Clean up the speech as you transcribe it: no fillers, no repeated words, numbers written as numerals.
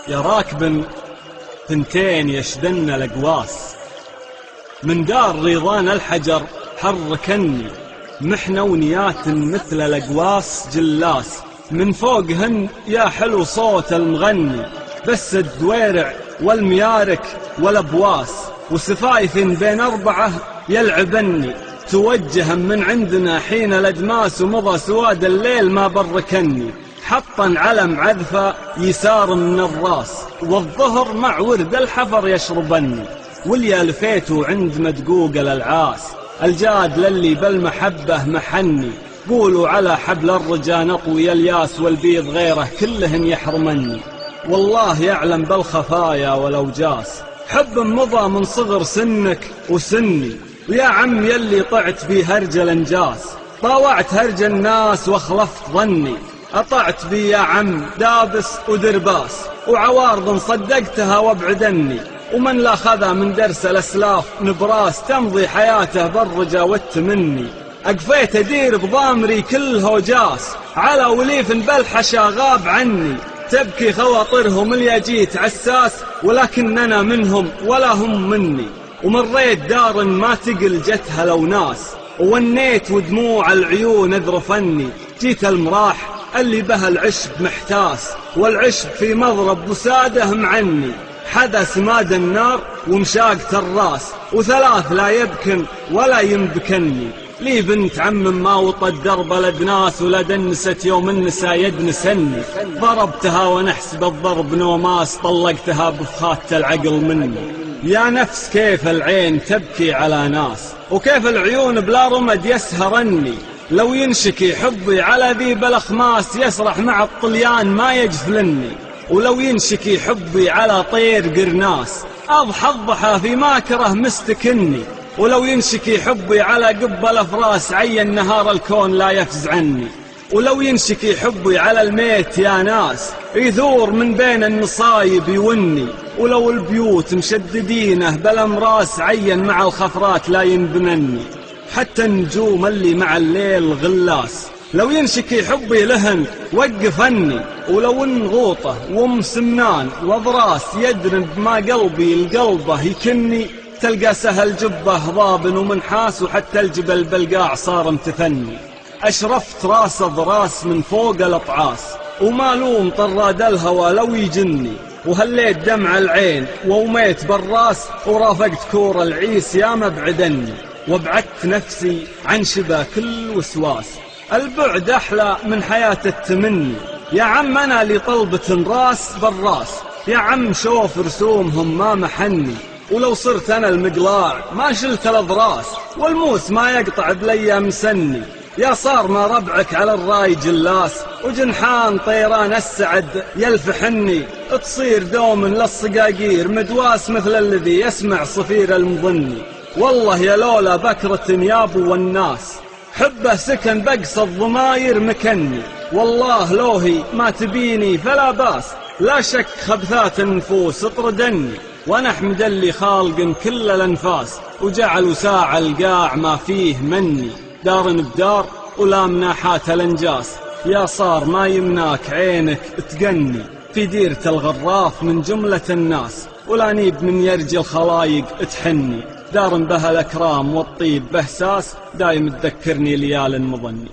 يا راكب ثنتين يشدن الأقواس، من دار ريضان الحجر حركني، محنة ونيات مثل الأقواس جلاس، من فوقهن يا حلو صوت المغني، بس الدويرع والميارك والأبواس، وسفايف بين أربعة يلعبني، توجه من عندنا حين الأدماس، ومضى سواد الليل ما بركني، حطا علم عذفة يسار من الراس، والظهر مع ورد الحفر يشربني، واللي لفيته عند مدقوق الألعاس، الجاد للي بالمحبة محني، قولوا على حبل الرجا نطوي الياس، والبيض غيره كلهن يحرمني، والله يعلم بالخفايا والأوجاس، حب مضى من صغر سنك وسني، ويا عم يلي طعت في هرج الانجاس، طاوعت هرج الناس واخلفت ظني، أطعت بي يا عم دابس ودرباس، وعوارض صدقتها وابعدني، ومن لا خذا من درس الأسلاف نبراس، تمضي حياته بالرجا والتمني، أقفيت أدير بضامري كل هوجاس، على وليف بالحشا غاب عني، تبكي خواطرهم اللي جيت عساس، ولكننا منهم ولا هم مني، ومريت دار ما تقل جتها لو ناس، وونيت ودموع العيون اذرفني، جيت المراح اللي بها العشب محتاس، والعشب في مضرب وساده معني، حدا سماد النار ومشاقت الراس، وثلاث لا يبكن ولا ينبكني، لي بنت عم ما وطت درب الأدناس، ولدنست يوم النسا يدنسني، ضربتها ونحسب الضرب نوماس، طلقتها بفخات العقل مني، يا نفس كيف العين تبكي على ناس، وكيف العيون بلا رمد يسهرني، لو ينشكي حبي على ذيب الأخماس، يسرح مع الطليان ما يجفلني، ولو ينشكي حبي على طير قرناس، أضحى الضحى في ماكره مستكني، ولو ينشكي حبي على قب الأفراس، عين نهار الكون لا يفز عني، ولو ينشكي حبي على الميت يا ناس، يثور من بين النصايب يوني، ولو البيوت مشددينه بالأمراس، عين مع الخفرات لا ينبنني، حتى النجوم اللي مع الليل غلاس، لو ينشكي حبي لهن وقفني، ولو انغوطه وام سمنان وضراس، يدرب ما قلبي القلبه يكني، تلقى سهل جبه ضاب ومنحاس، وحتى الجبل بالقاع صار متثني، أشرفت راس ضراس من فوق الأطعاس، وما لوم طراد الهوى لو يجني، وهليت دمع العين ووميت بالراس، ورافقت كور العيس يا مبعدني، وابعدت نفسي عن شبا كل وسواس، البعد أحلى من حياة التمني، يا عم أنا لطلبة راس بالراس، يا عم شوف رسومهم ما محني، ولو صرت أنا المقلاع ما شلت الأضراس، والموس ما يقطع بليام سني، يا صار ما ربعك على الراي جلاس، وجنحان طيران السعد يلفحني، تصير دوم للصقاقير مدواس، مثل الذي يسمع صفير المظني، والله يا لولا بكرة يابو والناس، حبه سكن بقص الضماير مكني، والله لوهي ما تبيني فلا باس، لا شك خبثات النفوس اطردني، وانا احمد اللي خالق كل الانفاس، وجعل ساع القاع ما فيه مني، دار بدار ولا مناحات الانجاس، يا صار ما يمناك عينك تقني، في ديرة الغراف من جملة الناس، ولا نيب من يرجي الخلايق تحني، دار بها الأكرام والطيب بهساس، دايم تذكرني ليال مظني.